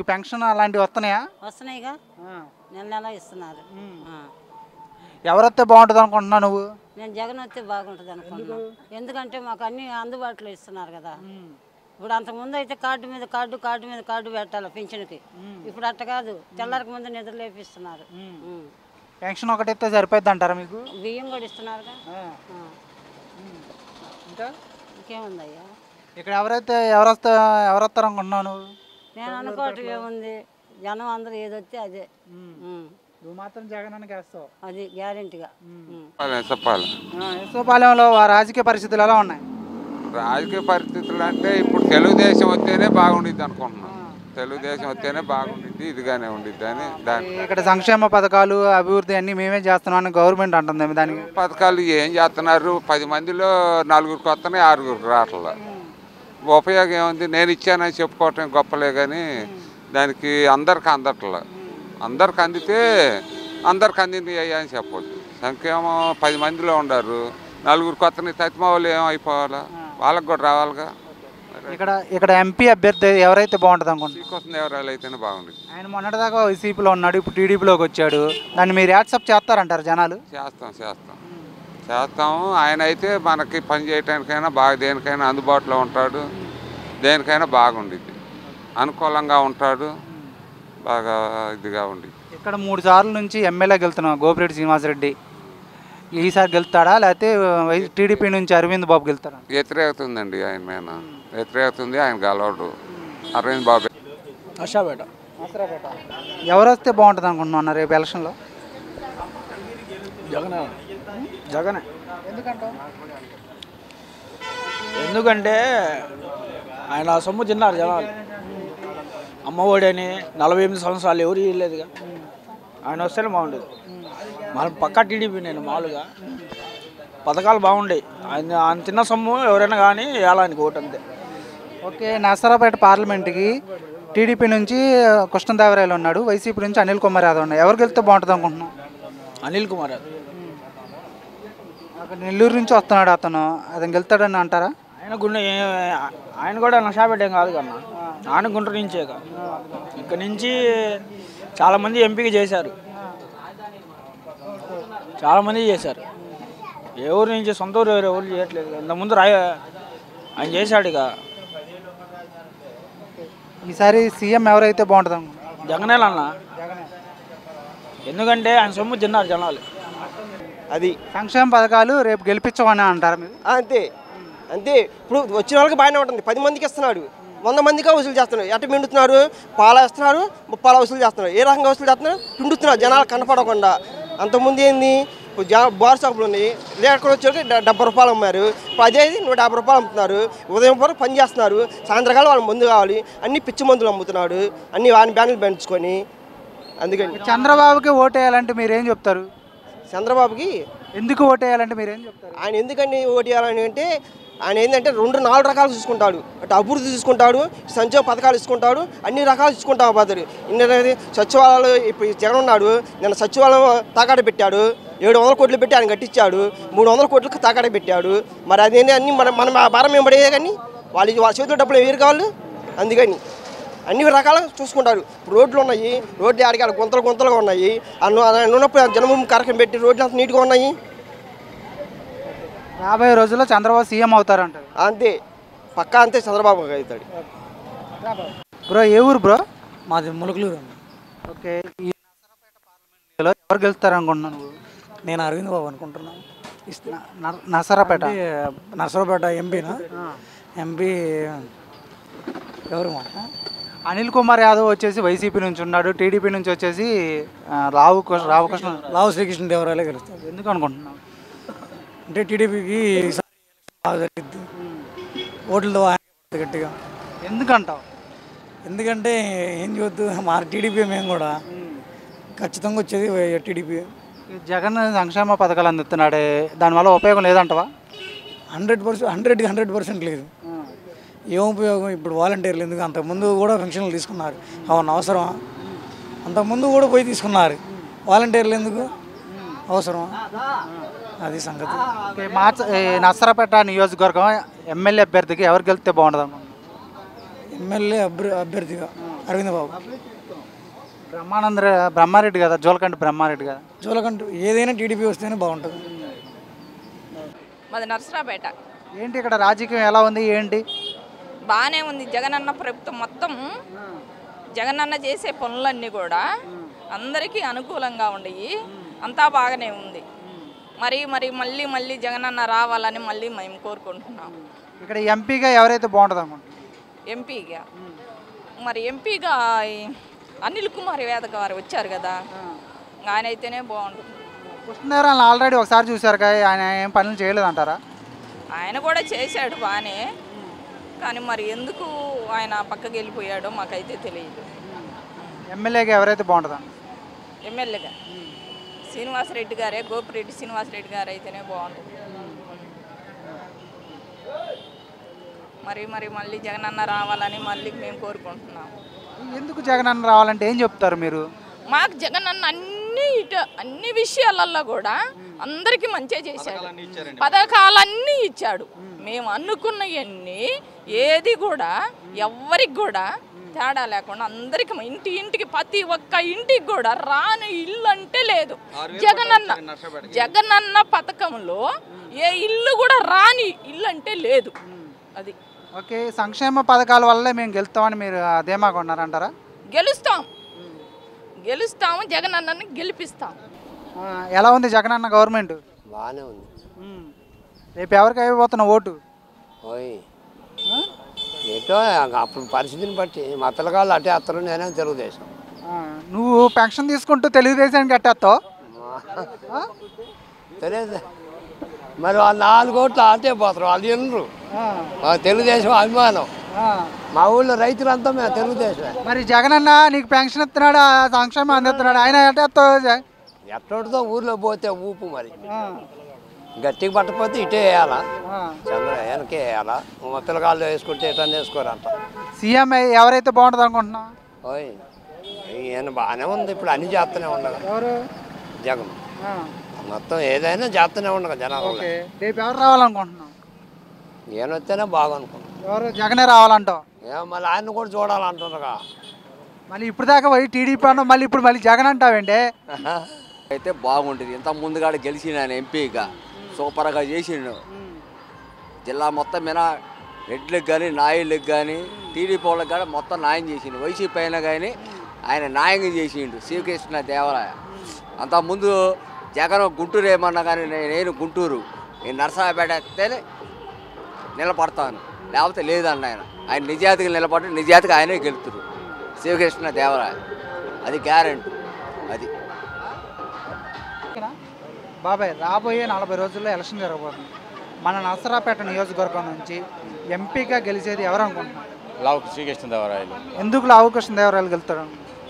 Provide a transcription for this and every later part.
మీకు పెన్షన్ అలాంటివి వస్తున్నాయా? వస్తున్నాయిగా, నెల నెల ఇస్తున్నారు. ఎవరు వస్తే బాగుంటుంది అనుకుంటున్నావు నువ్వు? నేను జగన్ వస్తే బాగుంటుంది అనుకుంటున్నాను. ఎందుకంటే మాకు అన్ని అందుబాటులో ఇస్తున్నారు కదా. ఇప్పుడు అంతకుముందు అయితే కార్డు మీద కార్డు పెట్టాలి పెన్షన్కి. ఇప్పుడు అట్ట కాదు, తెల్లారికి ముందు నిద్ర లేపిస్తున్నారు. పెన్షన్ ఒకటి ఇస్తే సరిపోద్ది అంటారా మీకు? బియ్యం కూడా ఇస్తున్నారుగా. ఇంకా ఇంకేముందయ్యా? ఇక్కడ ఎవరు వస్తారు అనుకుంటున్నావు నువ్వు? నేను అనుకోవటం ఏముంది, జనం అందరూ ఏదొస్తే అదే. నువ్వు మాత్రం జగన్ అని వేస్తావు? అది గ్యారెంటీగా. ఎస్ఓపాలెంలో రాజకీయ పరిస్థితులు ఎలా ఉన్నాయి? రాజకీయ పరిస్థితులు అంటే ఇప్పుడు తెలుగుదేశం వస్తేనే బాగుండిద్ది అనుకుంటున్నాను. తెలుగుదేశం వస్తేనే బాగుండిద్ది, ఇదిగానే ఉండిద్ది అని దాని. ఇక్కడ సంక్షేమ పథకాలు అభివృద్ధి అన్ని మేమే చేస్తున్నాం అని గవర్నమెంట్ అంటుంది. దానికి పథకాలు ఏం చేస్తున్నారు? 10 మందిలో 4గురికి వస్తున్నాయి, 6గురికి రావట్లా. ఉపయోగం ఏముంది? నేను ఇచ్చానని చెప్పుకోవటం గొప్పలే కానీ దానికి అందరికి అందట్లా. అందరికి అందితే అందరికి అందింది అని చెప్పొద్దు. సంక్షేమం 10 మందిలో ఉండారు, 4గురికి వస్తున్నాయి, తత్మా వాళ్ళు ఏమైపోవాలా? వాళ్ళకి కూడా రావాలిగా. ఇక్కడ ఎంపీ అభ్యర్థి ఎవరైతే బాగుంటుంది అనుకుంటున్నారు? శ్రీకృష్ణదేవరాయలు అయితేనే బాగుంది. ఆయన మొన్నటిదాకా వైసీపీలో ఉన్నాడు, ఇప్పుడు టీడీపీలోకి వచ్చాడు. దాన్ని మీరు యాక్సెప్ట్ చేస్తారంటారు జనాలు? చేస్తాము. ఆయన అయితే మనకి పని చేయడానికైనా దేనికైనా అందుబాటులో ఉంటాడు, దేనికైనా బాగుండిద్ది, అనుకూలంగా ఉంటాడు, బాగా ఇదిగా ఉండి. ఇక్కడ 3 సార్లు నుంచి ఎమ్మెల్యే గెలుతున్నాం గోపిరెడ్డి శ్రీనివాసరెడ్డి. ఈసారి గెలుస్తాడా లేకపోతే టీడీపీ నుంచి అరవింద్ బాబు గెలుస్తాడా? వ్యతిరేకత ఉందండి ఆయన మీద, వ్యతిరేకత ఉంది. ఆయన గెలవడు. అరవింద్ బాబు. నర్సాపేట. ఎవరు వస్తే బాగుంటుంది అనుకుంటున్నా రేపు ఎలక్షన్లో? జగనే. ఎందుకంటే ఆయన సొమ్ము తిన్నారు జనాలు. అమ్మఒడని 48 సంవత్సరాలు ఎవరు ఇవ్వలేదుగా. ఆయన వస్తేనే బాగుండేది. మనం పక్కా టీడీపీ. నేను మామూలుగా పథకాలు బాగుండేవి. ఆయన తిన్న సొమ్ము ఎవరైనా కానీ వేళానికి ఓటు అంతే. ఓకే, నర్సరావుపేట పార్లమెంట్కి టీడీపీ నుంచి కృష్ణదేవరాయలు ఉన్నాడు, వైసీపీ నుంచి అనిల్ కుమార్ యాదవ్ ఉన్నాడు. ఎవరు గెలిస్తే బాగుంటుంది అనుకుంటున్నాం? అనిల్ కుమార్ యాదవ్. అక్కడ నెల్లూరు నుంచి వస్తున్నాడు అతను గెలుతాడని అంటారా? ఆయన కూడా నర్సాపేట ఏం కాదు కన్నా, ఆయన గుంటూరు నుంచే. ఇక్కడ నుంచి చాలామంది ఎంపీకి చేశారు, చాలామంది చేశారు. ఎవరి నుంచి సొంత ఊరు ఎవరు చేయట్లేదు. అంతకుముందు ఆయన చేశాడు. ఇక ఈసారి సీఎం ఎవరైతే బాగుంటుంది అనుకుంటున్నాం? జగనేలన్న. ఎందుకంటే ఆయన సొమ్ము తిన్నారు జనాలు. అది సంక్షేమ పథకాలు రేపు గెలిపించమని అంటారా మీరు? అంతే. ఇప్పుడు వచ్చిన వాళ్ళకి బాగానే ఉంటుంది. 10 మందికి ఇస్తున్నాడు, 100 మందిగా వసూలు చేస్తున్నారు. ఎట్ట పిండుతున్నారు? పాలా ఇస్తున్నారు, 30 వసూలు చేస్తున్నారు. ఏ రకంగా వసూలు చేస్తున్నారు? పిండుతున్నారు జనాలు కనపడకుండా. అంతకుముందు ఏంది, బార్ షాపులు ఉన్నాయి, లీటర్ వచ్చేకి 70 రూపాయలు అమ్మారు. ఇప్పుడు అదే 150 రూపాయలు అమ్ముతున్నారు. ఉదయం పూట పని చేస్తున్నారు, సాయంత్రకాలం వాళ్ళు మందు కావాలి, అన్ని పిచ్చి మందులు అమ్ముతున్నాడు, అన్ని వాని బ్యాన్లు పెంచుకొని. అందుకని చంద్రబాబుకి ఓటేయాలంటే మీరేం చెప్తారు? చంద్రబాబుకి ఎందుకు ఓటేయాలంటే మీరేం చెప్తారు? ఆయన ఎందుకని ఓటేయాలని అంటే ఆయన ఏంటంటే 2-4 రకాలు చూసుకుంటాడు. అటు అభివృద్ధి చూసుకుంటాడు, సంక్షేమ పథకాలు తీసుకుంటాడు, అన్ని రకాలు చూసుకుంటాం పోతాడు. ఇన్ని సచివాలయాలు ఇప్పుడు జగన్ ఉన్నాడు, నిన్న సచివాలయం తాకాట పెట్టాడు, 700 కోట్లు పెట్టి ఆయన కట్టించాడు, 300 కోట్లకు తాకాట పెట్టాడు. మరి అదేంటి అన్ని మనం భారం ఏం పడేదే కానీ వాళ్ళ చేతిలో డబ్బులు వేరు కావాలి. అందుకని అన్ని రకాలు చూసుకుంటారు. రోడ్లు ఉన్నాయి, రోడ్లు ఆడికి గుంతలుగా ఉన్నాయి. ఉన్నప్పుడు జన్మభూమి కార్యక్రమం పెట్టి రోడ్లు అంత నీట్గా ఉన్నాయి. రాబోయే రోజుల్లో చంద్రబాబు సీఎం అవుతారంటారు? అంతే, పక్కా అంతే, చంద్రబాబు అవుతాడు. బ్రో ఏ ఊరు బ్రో? మాది ములుగులూరు. ఓకే, ఈ నర్సరావుపేట పార్లమెంట్లో ఎవరు గెలుస్తారు అనుకుంటున్నాను నువ్వు? నేను అరవింద్ బాబు అనుకుంటున్నాను. నర్సరావుపేట ఎంపీనా? ఎంపీ ఎవరు? అనిల్ కుమార్ యాదవ్ వచ్చేసి వైసీపీ నుంచి ఉన్నాడు, టీడీపీ నుంచి వచ్చేసి లావు శ్రీకృష్ణదేవరాయలే గెలుస్తారు. ఎందుకు అనుకుంటున్నావు? అంటే టీడీపీకి బాగా జరిగింది, ఓట్లతో గట్టిగా. ఎందుకంటావు? ఎందుకంటే ఏం చూద్దు, మా టీడీపీ మేము కూడా ఖచ్చితంగా వచ్చేది టీడీపీ. జగన్ సంక్షేమ పథకాలు అందిస్తున్నాడే, దానివల్ల ఉపయోగం లేదంటవా? 100%, 100% లేదు. ఏం ఉపయోగం? ఇప్పుడు వాలంటీర్లు ఎందుకు? అంతకుముందు కూడా పెన్షన్లు తీసుకున్నారు, అవును అవసరమా? అంతకుముందు కూడా పోయి తీసుకున్నారు, వాలంటీర్లు ఎందుకు అవసరమా? అది సంగతి. నర్సరావుపేట నియోజకవర్గం ఎమ్మెల్యే అభ్యర్థికి ఎవరు గెలిస్తే బాగుంటుంది? ఎమ్మెల్యే అభ్యర్థిగా అరవింద్ బాబు. బ్రహ్మారెడ్డి కదా, జోలకంటి బ్రహ్మారెడ్డి కదా. జోలకంటూ ఏదైనా టీడీపీ వస్తేనే బాగుంటుంది. మాది నర్సరాపేట. ఏంటి ఇక్కడ రాజకీయం ఎలా ఉంది ఏంటి? బాగానే ఉంది. జగనన్న ప్రభుత్వం మొత్తం జగనన్న చేసే పనులన్నీ కూడా అందరికీ అనుకూలంగా ఉండయి. అంతా బాగానే ఉంది. మళ్ళీ మళ్ళీ జగనన్న రావాలని మళ్ళీ మేము కోరుకుంటున్నాం. ఇక్కడ ఎంపీగా ఎవరైతే బాగుంటుంది అనుకుంటున్నారు? ఎంపీగా అనిల్ కుమార్ యాదవ్ గారు వచ్చారు కదా, ఆయన అయితేనే బాగుంటుంది. కృష్ణదేవరాయలు ఆల్రెడీ ఒకసారి చూశారు కదా, ఆయన ఏం పనులు చేయలేదంటారా? ఆయన కూడా చేశాడు బాగానే, కానీ మరి ఎందుకు ఆయన పక్కకి వెళ్ళిపోయాడో మాకైతే తెలియదు. ఎమ్మెల్యేగా ఎవరైతే బాగుంటుందా? ఎమ్మెల్యేగా శ్రీనివాసరెడ్డి గారే, గోపిరెడ్డి శ్రీనివాసరెడ్డి గారు అయితేనే బాగుంటుంది. మళ్ళీ జగనన్న రావాలని మళ్ళీ మేము కోరుకుంటున్నాం. ఎందుకు జగనన్న రావాలంటే ఏం చెప్తారు మీరు? మాకు జగనన్న అన్ని విషయాలలో కూడా అందరికీ మంచిగా చేశాడు. పథకాలన్నీ ఇచ్చాడు. మేము అనుకున్నవన్నీ ఏది కూడా ఎవ్వరికి కూడా తేడా లేకుండా అందరికి ఇంటికి ప్రతి ఒక్క ఇంటికి కూడా రాని ఇల్లు అంటే లేదు. జగనన్న పథకంలో ఏ ఇల్లు కూడా రాని ఇల్లు అంటే లేదు. అది ఓకే. సంక్షేమ పథకాల వల్లే మేము గెలుస్తామని మీరు ధీమాగా ఉన్నారంటారా? గెలుస్తాము, జగనన్నని గెలిపిస్తాం. ఎలా ఉంది జగనన్న గవర్నమెంట్? బాగానే ఉంది. రేపు ఎవరికి అయిపోతున్న ఓటు? ఏటో అప్పుడు పరిస్థితిని బట్టి మా పిల్లగాళ్ళు అటే వస్తారు, నేనే తెలుగుదేశం. నువ్వు పెన్షన్ తీసుకుంటూ తెలుగుదేశానికి కట్టేస్తావు? తెలియదు మరి వాళ్ళు 4 ఓట్లు అటే పోతారు, వాళ్ళు ఎన్నరు తెలుగుదేశం అభిమానం. మా ఊళ్ళో రైతులంతా మేము తెలుగుదేశం. మరి జగనన్న నీకు పెన్షన్ ఇస్తున్నాడు, సంక్షేమం అందిస్తున్నాడు, ఆయన ఎట్టేస్తావు? ఎట్టోటితో ఊర్లో పోతే ఊపు మరి గట్టిగా పట్టకపోతే ఇటే వేయాలా, వెనకే వేయాలా. మా పిల్లగాళ్ళు వేసుకుంటే ఎటన్నా వేసుకోరంట. సీఎం ఎవరైతే బాగుంటుంది అనుకుంటున్నా? ఓయ్ ఈయన బాగానే ఉంది. ఇప్పుడు అన్ని చేస్తూనే ఉండగా జగన్ మొత్తం ఏదైనా చేస్తూనే ఉండగా జనాలు. రేపు ఎవరు రావాలనుకుంటున్నావు? ఈయన వస్తేనే బాగనుకున్నాం. ఎవరు? జగనే రావాలంటావు? మళ్ళీ ఆయన కూడా చూడాలంటున్నారుగా. మళ్ళీ ఇప్పుడు దాకా పోయి టీడీపీ అన్నా, మళ్ళీ ఇప్పుడు మళ్ళీ జగన్ అంటావేంటి? అయితే బాగుంటుంది. ఇంత ముందుగా గెలిచిన ఆయన ఎంపీగా సూపర్గా చేసిండు. జిల్లా మొత్తం మీద రెడ్లకు కానీ నాయుళ్ళకి కానీ టీడీపీ వాళ్ళకి కానీ మొత్తం న్యాయం చేసిండు. వైసీపీ అయినా కానీ ఆయన న్యాయంగా చేసిండు. శ్రీకృష్ణ దేవరాయ అంతకుముందు జగన్ గుంటూరు ఏమన్నా కానీ నేను గుంటూరు, నేను నరసరాపేట వస్తేనే నిలబడతాను, లేకపోతే లేదన్న ఆయన నిజాతిగా నిలబడి నిజాతిగా ఆయనే గెలుతురు. శ్రీకృష్ణ దేవరాయ అది గ్యారెంటీ. అది బాబాయ్, రాబోయే 40 రోజుల్లో ఎలక్షన్ జరగబోతుంది. మన నరసరాపేట నియోజకవర్గం నుంచి ఎంపీగా గెలిచేది ఎవరు అనుకుంటున్నారు? లావు శ్రీకృష్ణదేవరాయలు. ఎందుకు లావు కృష్ణదేవరాయలు గెలుతాడు?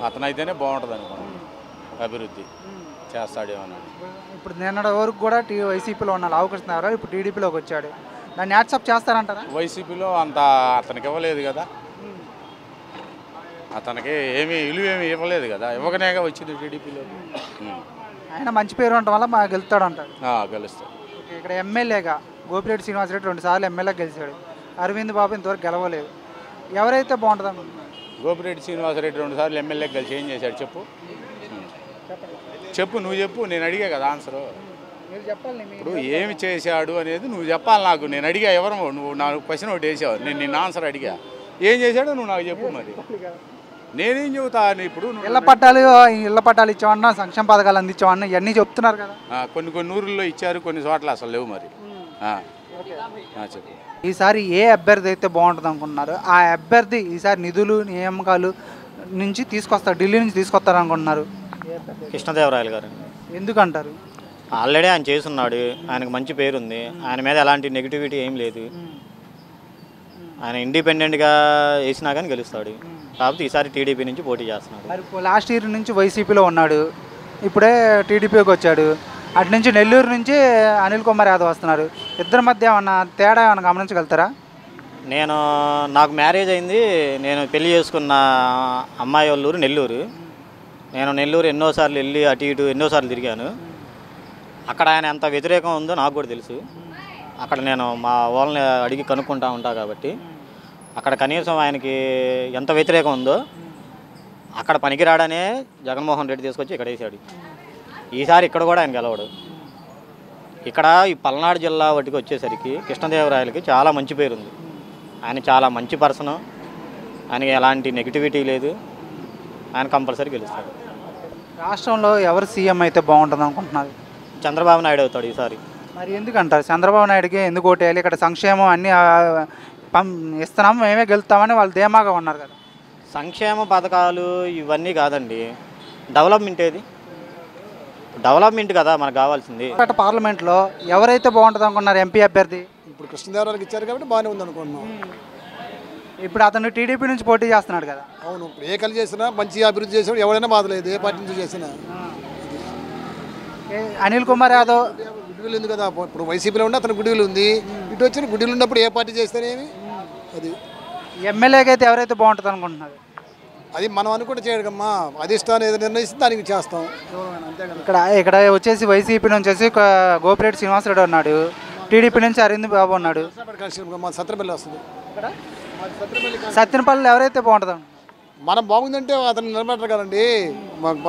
అతనైతేనే బాగుంటుంది అనుకున్నాను, అభివృద్ధి చేస్తాడేమో. ఇప్పుడు నిన్నటి వరకు కూడా వైసీపీలో ఉన్న లావు కృష్ణదేవరాయలు ఇప్పుడు టీడీపీలోకి వచ్చాడు. దాన్ని యాక్సెప్ట్ చేస్తారంటారా? వైసీపీలో అంత అతనికి ఇవ్వలేదు కదా, అతనికి విలువేమి ఇవ్వలేదు కదా, ఇవ్వకనేగా వచ్చింది టీడీపీలో. ఆయన మంచి పేరు ఉండటం వల్ల మా గెలుస్తాడు అంటాడు. గెలుస్తాడు. ఇక్కడ ఎమ్మెల్యేగా గోపిరెడ్డి శ్రీనివాసరెడ్డి 2 సార్లు ఎమ్మెల్యే గెలిచాడు. అరవింద్ బాబు ఇంతవరకు గెలవలేదు. ఎవరైతే బాగుంటుంది అనుకుంటున్నారు? గోపిరెడ్డి శ్రీనివాసరెడ్డి 2 సార్లు ఎమ్మెల్యే గెలిచి ఏం చేశాడు చెప్పు, నువ్వు చెప్పు. నేను అడిగా కదా ఆన్సరు. ఇప్పుడు ఏమి చేశాడు అనేది నువ్వు చెప్పాలి నాకు. నేను అడిగా ఎవరు, నువ్వు నాకు క్వశ్చన్ ఒకటి వేసావు, నేను నిన్న ఆన్సర్ అడిగా. ఏం చేశాడో నువ్వు నాకు చెప్పు. మరి నేనేం చెబుతా? ఇప్పుడు ఇళ్ల పట్టాలు ఇచ్చామన్నా, సంక్షేమ పథకాలు అందించామన్నా, ఇవన్నీ చెప్తున్నారు కదా. కొన్ని ఊర్లలో ఇచ్చారు, కొన్ని చోట్ల అసలు లేవు. మరి చెప్పు. ఈసారి ఏ అభ్యర్థి అయితే బాగుంటుంది అనుకుంటున్నారు? ఆ అభ్యర్థి ఈసారి నిధులు నియామకాలు నుంచి తీసుకొస్తారు, ఢిల్లీ నుంచి తీసుకొస్తారు అనుకుంటున్నారు? కృష్ణదేవరాయలు గారు. ఎందుకంటారు? ఆల్రెడీ ఆయన చేస్తున్నాడు, ఆయనకు మంచి పేరుంది, ఆయన మీద ఎలాంటి నెగిటివిటీ ఏం లేదు. ఆయన ఇండిపెండెంట్గా వేసినా కానీ గెలుస్తాడు. కాకపోతే ఈసారి టీడీపీ నుంచి పోటీ చేస్తున్నాడు. మరి లాస్ట్ ఇయర్ నుంచి వైసీపీలో ఉన్నాడు, ఇప్పుడే టీడీపీకి వచ్చాడు. అటు నుంచి నెల్లూరు నుంచి అనిల్ కుమార్ యాదవ్ వస్తున్నారు. ఇద్దరి మధ్య ఏమన్నా తేడా ఏమన్నా గమనించగలుగుతారా? నాకు మ్యారేజ్ అయింది, నేను పెళ్లి చేసుకున్న అమ్మాయి వాళ్ళ ఊరు నెల్లూరు. నేను నెల్లూరు ఎన్నోసార్లు వెళ్ళి అటు ఇటు ఎన్నోసార్లు తిరిగాను. అక్కడ ఆయన ఎంత వ్యతిరేకం ఉందో నాకు కూడా తెలుసు. అక్కడ నేను మా వాళ్ళని అడిగి కనుక్కుంటా ఉంటా కాబట్టి అక్కడ కనీసం ఆయనకి ఎంత వ్యతిరేకం ఉందో అక్కడ పనికిరాడనే జగన్మోహన్ రెడ్డి తీసుకొచ్చి ఇక్కడ వేసాడు. ఈసారి ఇక్కడ కూడా ఆయన గెలవడు. ఇక్కడ ఈ పల్నాడు జిల్లా వాటికి వచ్చేసరికి కృష్ణదేవరాయలకి చాలా మంచి పేరు ఉంది. ఆయన చాలా మంచి పర్సన్, ఆయనకి ఎలాంటి నెగిటివిటీ లేదు. ఆయన కంపల్సరీ గెలుస్తాడు. రాష్ట్రంలో ఎవరు సీఎం అయితే బాగుంటుంది అనుకుంటున్నారు? చంద్రబాబు నాయుడు అవుతాడు ఈసారి. మరి ఎందుకంటారు చంద్రబాబు నాయుడుకి ఎందుకు ఓటేయాలి? ఇక్కడ సంక్షేమం అన్నీ ఇస్తున్నాం, మేమే గెలుస్తామని వాళ్ళు ధీమాగా ఉన్నారు కదా. సంక్షేమ పథకాలు ఇవన్నీ కాదండి, డెవలప్మెంట్ ఏది? డెవలప్మెంట్ కదా మనకు కావాల్సింది. పార్లమెంట్లో ఎవరైతే బాగుంటుంది అనుకున్నారు ఎంపీ అభ్యర్థి? ఇప్పుడు కృష్ణదేవరాయలకి ఇచ్చారు కాబట్టి బాగానే ఉంది అనుకున్నాం. ఇప్పుడు అతను టీడీపీ నుంచి పోటీ చేస్తున్నాడు కదా. అవును, ఇప్పుడు ఏ కలి చేసినా మంచి అభివృద్ధి చేసినా ఎవరైనా బాధలేదు, ఏ పార్టీ నుంచి చేసినా. అనిల్ కుమార్ యాదవ్ గుడ్విల్ ఉంది కదా, ఇప్పుడు వైసీపీలో ఉండి అతను గుడ్విల్ ఉంది, ఇటు వచ్చిన గుడ్విల్ ఉన్నప్పుడు ఏ పార్టీ చేస్తేనేమి. అది ఎమ్మెల్యేకి అయితే ఎవరైతే బాగుంటుంది అనుకుంటున్నారు? అది మనం అనుకుంటే చేయడమ్మా, అధిష్టానం ఏదో నిర్ణయిస్తే దానికి చేస్తాం. ఇక్కడ వచ్చేసి వైసీపీ నుంచి వచ్చి గోపిరెడ్డి శ్రీనివాసరెడ్డి ఉన్నాడు, టీడీపీ నుంచి అరవింద్ బాబు ఉన్నాడు. సత్రపల్లి వస్తుంది. సత్యనపల్లి ఎవరైతే బాగుంటుంది? మనం బాగుందంటే అతను నిలబెట్టరు కదండి,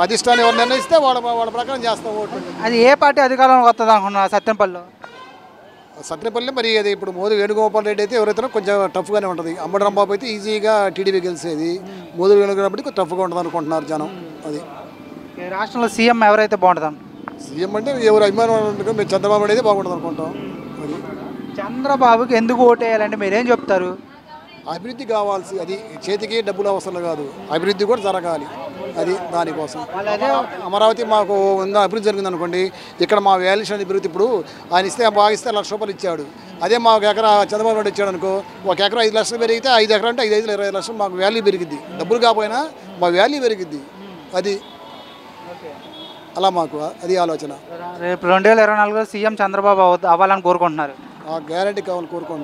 అధిష్టానం ఎవరు నిర్ణయిస్తే వాళ్ళ ప్రకారం చేస్తాం ఓటు. అది ఏ పార్టీ అధికారంలోకి వస్తుంది అనుకున్నా సత్యనపల్లిలో? సత్యనపల్లి మరి అది ఇప్పుడు మోదీ వేణుగోపాల్ రెడ్డి అయితే ఎవరైతే కొంచెం టఫ్గానే ఉంటుంది. అంబటి రాంబాబు అయితే ఈజీగా టీడీపీ గెలిచేది, మోదీ వేణుగోపాల్ టఫ్గా ఉంటుంది అనుకుంటున్నారు జనం. అది రాష్ట్రంలో సీఎం ఎవరైతే బాగుంటుంది? సీఎం అంటే ఎవరు అభిమానం అనుకుంటే మేము చంద్రబాబు అయితే బాగుంటుంది అనుకుంటాం. అది చంద్రబాబుకి ఎందుకు ఓటేయాలంటే మీరేం చెప్తారు? అభివృద్ధి కావాల్సి, అది చేతికి డబ్బులు అవసరం కాదు, అభివృద్ధి కూడా జరగాలి. అది దానికోసం అమరావతి మాకు ఉందా అభివృద్ధి జరిగింది అనుకోండి, ఇక్కడ మా వాల్యుయేషన్ అభివృద్ధి ఇప్పుడు ఆయన ఇస్తే బాగా ఇస్తే 1 లక్ష రూపాయలు ఇచ్చాడు. అదే మా ఒక ఎకరా చంద్రబాబు నాయుడు ఇచ్చాడు అనుకో, ఒక ఎకరా 5 లక్షలు పెరిగితే 5 ఎకరా అంటే 5 25 లక్షలు మాకు వాల్యూ పెరిగిద్ది. డబ్బులు కాకపోయినా మా వాల్యూ పెరిగిద్ది. అది అలా మాకు అది ఆలోచన. రేపు 2024 సీఎం చంద్రబాబు అవ్వాలని కోరుకుంటున్నారు. గ్యారంటీ కావాలని కోరుకుంటున్నాను.